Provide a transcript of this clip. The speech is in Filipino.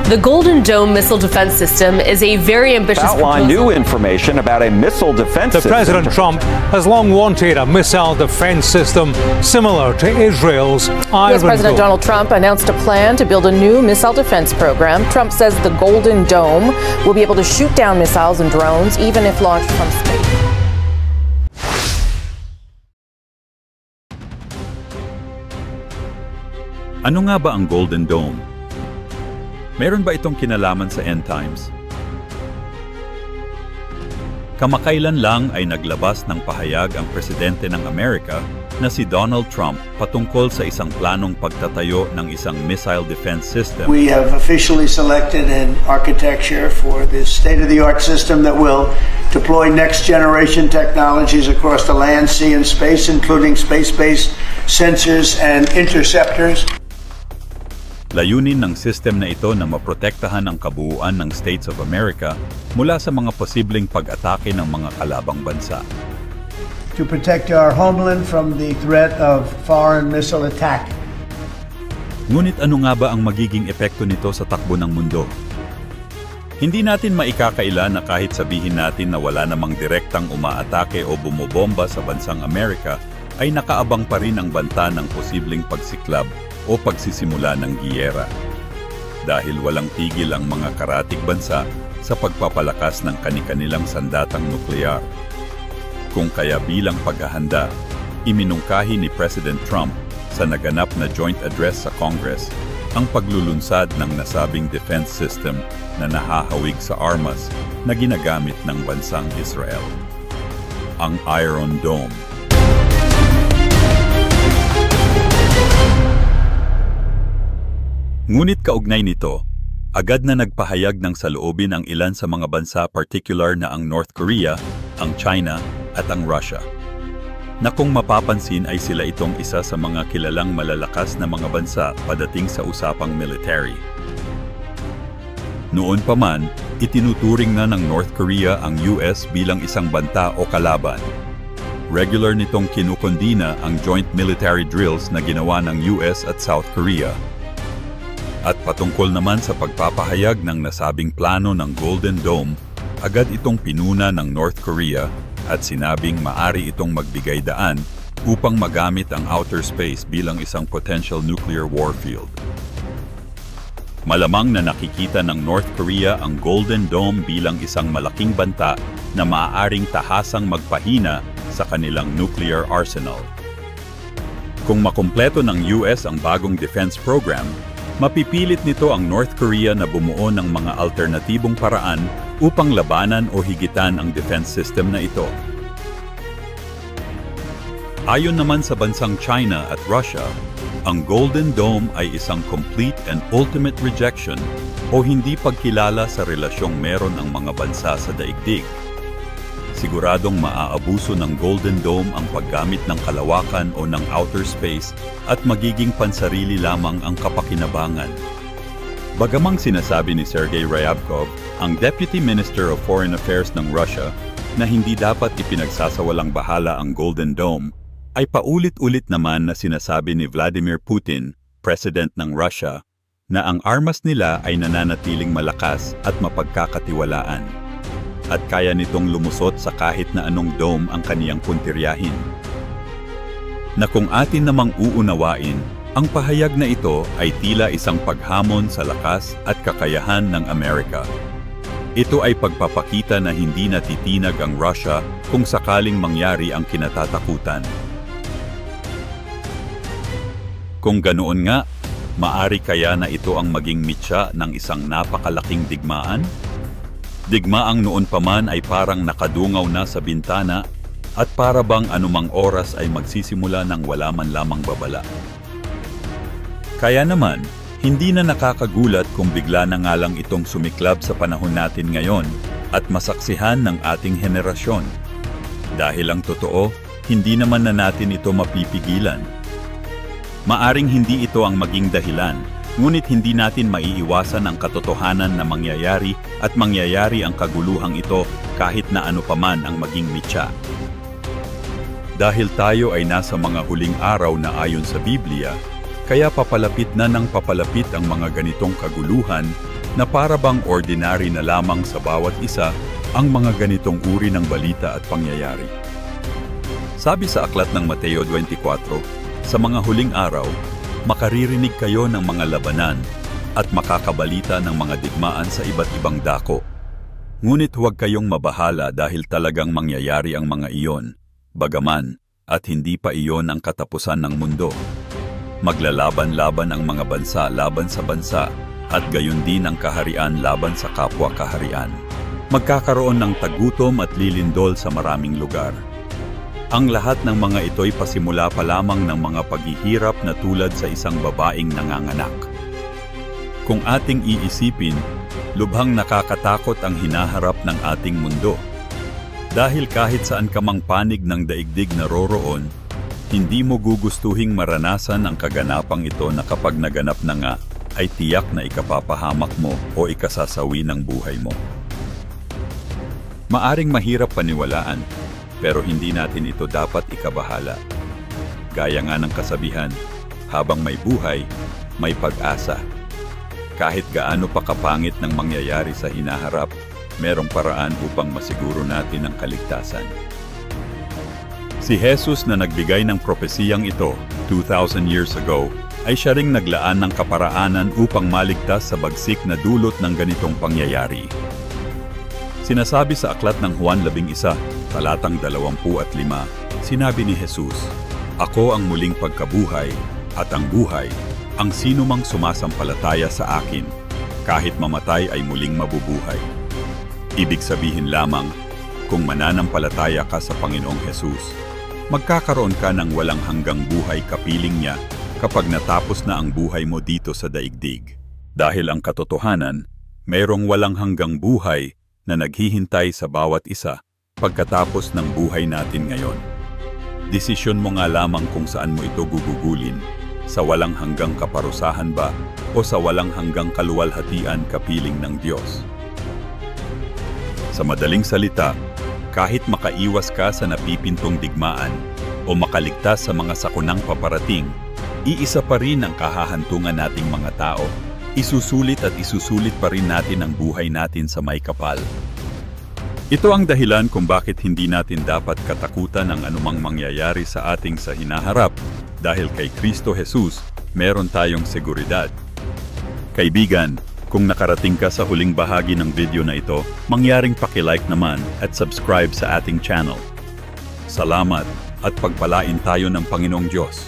The Golden Dome missile defense system is a very ambitious Outline new information about a missile defense system. President Trump has long wanted a missile defense system similar to Israel's Iron US President Dome. Donald Trump announced a plan to build a new missile defense program. Trump says the Golden Dome will be able to shoot down missiles and drones even if launched from space. Ano nga ba ang Golden Dome? Meron ba itong kinalaman sa end times? Kamakailan lang ay naglabas ng pahayag ang presidente ng Amerika na si Donald Trump patungkol sa isang planong pagtatayo ng isang missile defense system. We have officially selected an architecture for this state-of-the-art system that will deploy next-generation technologies across the land, sea, and space, including space-based sensors and interceptors. Layunin ng system na ito na maprotektahan ang kabuuan ng States of America mula sa mga posibleng pag-atake ng mga kalabang bansa. To protect our homeland from the threat of foreign missile attack. Ngunit ano nga ba ang magiging epekto nito sa takbo ng mundo? Hindi natin maikakaila na kahit sabihin natin na wala namang direktang umaatake o bumobomba sa bansang Amerika, ay nakaabang pa rin ang banta ng posibleng pagsiklab o pagsisimula ng giyera. Dahil walang tigil ang mga karatig bansa sa pagpapalakas ng kani-kanilang sandatang nuklear. Kung kaya bilang paghahanda, iminungkahi ni President Trump sa naganap na joint address sa Congress ang paglulunsad ng nasabing defense system na nahahawig sa armas na ginagamit ng bansang Israel. Ang Iron Dome. Ngunit kaugnay nito, agad na nagpahayag ng saloobin ang ilan sa mga bansa, particular na ang North Korea, ang China at ang Russia, na kung mapapansin ay sila itong isa sa mga kilalang malalakas na mga bansa padating sa usapang military. Noon pa man, itinuturing na ng North Korea ang US bilang isang banta o kalaban. Regular nitong kinukondina ang joint military drills na ginawa ng US at South Korea. At patungkol naman sa pagpapahayag ng nasabing plano ng Golden Dome, agad itong pinuna ng North Korea at sinabing maari itong magbigay daan upang magamit ang outer space bilang isang potential nuclear warfield. Malamang na nakikita ng North Korea ang Golden Dome bilang isang malaking banta na maaaring tahasang magpahina sa kanilang nuclear arsenal. Kung makumpleto ng US ang bagong defense program, mapipilit nito ang North Korea na bumuo ng mga alternatibong paraan upang labanan o higitan ang defense system na ito. Ayon naman sa bansang China at Russia, ang Golden Dome ay isang complete and ultimate rejection o hindi pagkilala sa relasyong meron ang mga bansa sa daigdig. Siguradong maaabuso ng Golden Dome ang paggamit ng kalawakan o ng outer space at magiging pansarili lamang ang kapakinabangan. Bagamang sinasabi ni Sergei Ryabkov, ang Deputy Minister of Foreign Affairs ng Russia, na hindi dapat ipinagsasawalang bahala ang Golden Dome, ay paulit-ulit naman na sinasabi ni Vladimir Putin, President ng Russia, na ang armas nila ay nananatiling malakas at mapagkakatiwalaan. At kaya nitong lumusot sa kahit na anong dome ang kaniyang puntiryahin. Na kung atin namang uunawain, ang pahayag na ito ay tila isang paghamon sa lakas at kakayahan ng Amerika. Ito ay pagpapakita na hindi natitinag ang Russia kung sakaling mangyari ang kinatatakutan. Kung ganoon nga, maari kaya na ito ang maging mitya ng isang napakalaking digmaan? Digmaang noon pa man ay parang nakadungaw na sa bintana at para bang anumang oras ay magsisimula ng wala man lamang babala. Kaya naman, hindi na nakakagulat kung bigla na nga lang itong sumiklab sa panahon natin ngayon at masaksihan ng ating henerasyon. Dahil ang totoo, hindi naman na natin ito mapipigilan. Maaring hindi ito ang maging dahilan, ngunit hindi natin maiiwasan ang katotohanan na mangyayari at mangyayari ang kaguluhang ito kahit na ano paman ang maging mitya. Dahil tayo ay nasa mga huling araw na ayon sa Biblia, kaya papalapit na ng papalapit ang mga ganitong kaguluhan na para bang ordinary na lamang sa bawat isa ang mga ganitong uri ng balita at pangyayari. Sabi sa aklat ng Mateo 24, sa mga huling araw, makaririnig kayo ng mga labanan at makakabalita ng mga digmaan sa iba't ibang dako. Ngunit huwag kayong mabahala dahil talagang mangyayari ang mga iyon, bagaman at hindi pa iyon ang katapusan ng mundo. Maglalaban-laban ang mga bansa laban sa bansa at gayon din ang kaharian laban sa kapwa kaharian. Magkakaroon ng tagutom at lilindol sa maraming lugar. Ang lahat ng mga ito'y pasimula pa lamang ng mga paghihirap na tulad sa isang babaeng nanganganak. Kung ating iisipin, lubhang nakakatakot ang hinaharap ng ating mundo. Dahil kahit saan ka mang panig ng daigdig naroroon, hindi mo gugustuhing maranasan ang kaganapang ito na kapag naganap na nga, ay tiyak na ikapapahamak mo o ikasasawi ng buhay mo. Maaring mahirap paniwalaan, pero hindi natin ito dapat ikabahala. Gaya nga ng kasabihan, habang may buhay, may pag-asa. Kahit gaano pa kapangit ng mangyayari sa hinaharap, merong paraan upang masiguro natin ang kaligtasan. Si Jesus na nagbigay ng propesiyang ito 2,000 years ago, ay siya ring naglaan ng kaparaanan upang maligtas sa bagsik na dulot ng ganitong pangyayari. Sinasabi sa aklat ng Juan 11, talatang 25, sinabi ni Jesus, "Ako ang muling pagkabuhay at ang buhay, ang sinumang sumasampalataya sa akin, kahit mamatay ay muling mabubuhay." Ibig sabihin lamang, kung mananampalataya ka sa Panginoong Jesus, magkakaroon ka ng walang hanggang buhay kapiling niya kapag natapos na ang buhay mo dito sa daigdig. Dahil ang katotohanan, mayroong walang hanggang buhay na naghihintay sa bawat isa pagkatapos ng buhay natin ngayon. Desisyon mo nga lamang kung saan mo ito gugugulin, sa walang hanggang kaparusahan ba o sa walang hanggang kaluwalhatian kapiling ng Diyos. Sa madaling salita, kahit makaiwas ka sa napipintong digmaan o makaligtas sa mga sakunang paparating, iisa pa rin ang kahahantungan nating mga tao. Isusulit at isusulit pa rin natin ang buhay natin sa may kapal. Ito ang dahilan kung bakit hindi natin dapat katakutan ang anumang mangyayari sa ating sa hinaharap, dahil kay Kristo Jesus, meron tayong seguridad. Kaibigan, kung nakarating ka sa huling bahagi ng video na ito, mangyaring paki-like naman at subscribe sa ating channel. Salamat at pagpalain tayo ng Panginoong Diyos.